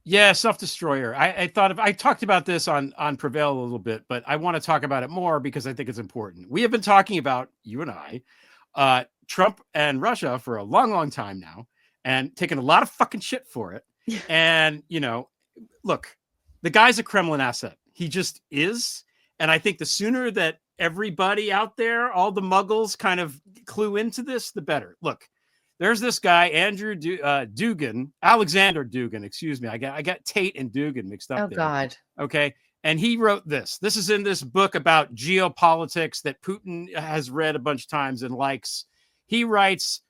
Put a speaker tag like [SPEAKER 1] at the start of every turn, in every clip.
[SPEAKER 1] Yeah, self-destroyer. I talked about this on Prevail a little bit, but I want to talk about it more because I think it's important. We have been talking about, you and I, Trump and Russia for a long, long time now, and taking a lot of fucking shit for it. And, look, the guy's a Kremlin asset. He just is. And I think the sooner that everybody out there, all the muggles kind of clue into this, the better. Look, there's this guy, Dugan, Alexander Dugan, excuse me. I got Tate and Dugan mixed up
[SPEAKER 2] Oh
[SPEAKER 1] there.
[SPEAKER 2] God.
[SPEAKER 1] Okay. And he wrote this. This is in this book about geopolitics that Putin has read a bunch of times and likes. He writes,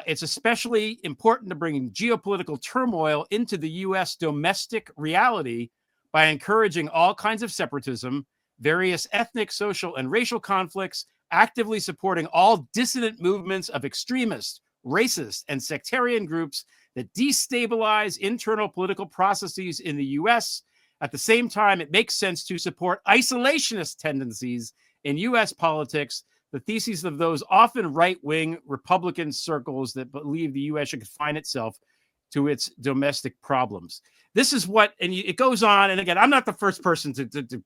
[SPEAKER 1] it's especially important to bring geopolitical turmoil into the U.S. domestic reality by encouraging all kinds of separatism, various ethnic, social, and racial conflicts, actively supporting all dissident movements of extremists, racist, and sectarian groups that destabilize internal political processes in the U.S. At the same time, it makes sense to support isolationist tendencies in U.S. politics, the theses of those often right-wing Republican circles that believe the U.S. should confine itself to its domestic problems. This is what, and it goes on. And again, I'm not the first person to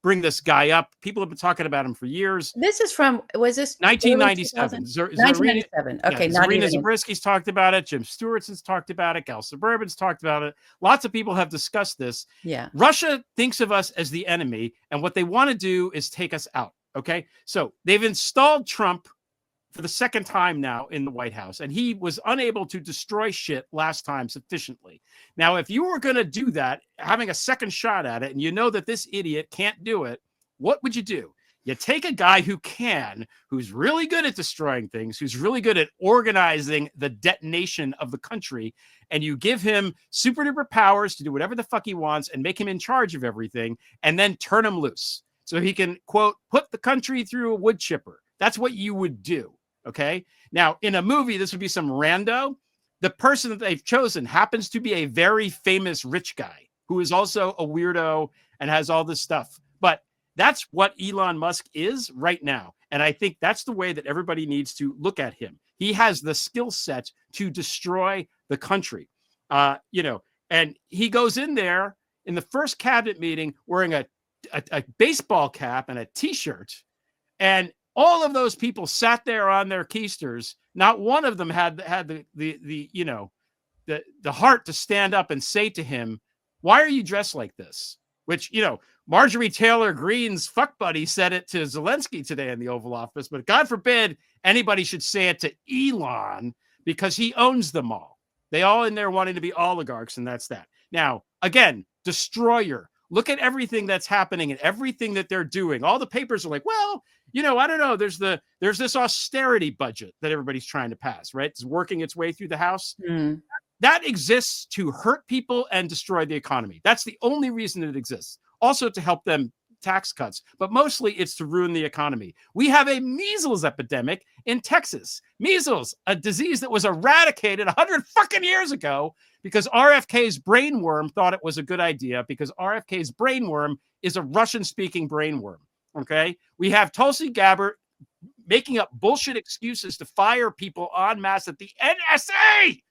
[SPEAKER 1] bring this guy up. People have been talking about him for years.
[SPEAKER 2] This is from, was this
[SPEAKER 1] 1997.
[SPEAKER 2] 1997. Okay, not
[SPEAKER 1] Zarina
[SPEAKER 2] even.
[SPEAKER 1] Zabriskie's talked about it. Jim Stewart's talked about it. Gal Suburban's talked about it. Lots of people have discussed this.
[SPEAKER 2] Yeah.
[SPEAKER 1] Russia thinks of us as the enemy, and what they want to do is take us out. Okay, so they've installed Trump for the second time now in the White House, and he was unable to destroy shit last time sufficiently. Now, if you were going to do that, having a second shot at it, and you know that this idiot can't do it, what would you do? You take a guy who can, who's really good at destroying things, who's really good at organizing the detonation of the country, and you give him super duper powers to do whatever the fuck he wants and make him in charge of everything, and then turn him loose so he can, quote, put the country through a wood chipper. That's what you would do. Okay. Now, in a movie, this would be some rando. The person that they've chosen happens to be a very famous rich guy who is also a weirdo and has all this stuff. But that's what Elon Musk is right now. And I think that's the way that everybody needs to look at him. He has the skill set to destroy the country. And he goes in there in the first cabinet meeting wearing a baseball cap and a t-shirt. And all of those people sat there on their keisters. Not one of them had the heart to stand up and say to him, "Why are you dressed like this?" Which, Marjorie Taylor Greene's fuck buddy said it to Zelensky today in the Oval Office. But God forbid anybody should say it to Elon, because he owns them all. They all in there wanting to be oligarchs, and that's that. Now, again, destroyer. Look at everything that's happening and everything that they're doing. All the papers are like, well, I don't know. There's this austerity budget that everybody's trying to pass, right? It's working its way through the House.
[SPEAKER 2] Mm.
[SPEAKER 1] That exists to hurt people and destroy the economy. That's the only reason it exists. Also to help them tax cuts, but mostly it's to ruin the economy. We have a measles epidemic in Texas. Measles, a disease that was eradicated 100 fucking years ago because RFK's brainworm thought it was a good idea, because RFK's brainworm is a Russian-speaking brainworm. Okay, we have Tulsi Gabbard making up bullshit excuses to fire people en masse at the NSA,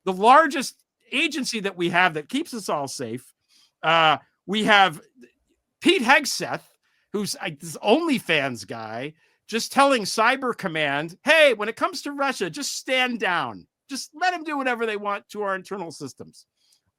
[SPEAKER 1] the largest agency that we have that keeps us all safe. We have Pete Hegseth, who's this OnlyFans guy, just telling Cyber Command, hey, when it comes to Russia, just stand down. Just let them do whatever they want to our internal systems.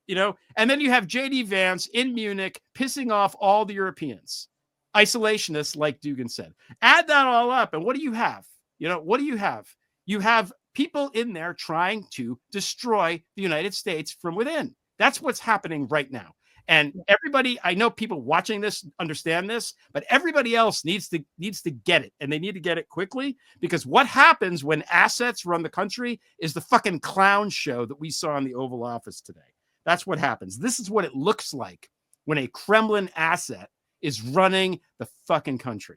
[SPEAKER 1] And then you have J.D. Vance in Munich pissing off all the Europeans. Isolationists, like Dugan said. Add that all up, and what do you have? What do you have? You have people in there trying to destroy the United States from within. That's what's happening right now. And everybody, I know people watching this understand this, but everybody else needs to get it, and they need to get it quickly, because what happens when assets run the country is the fucking clown show that we saw in the Oval Office today. That's what happens. This is what it looks like when a Kremlin asset is running the fucking country.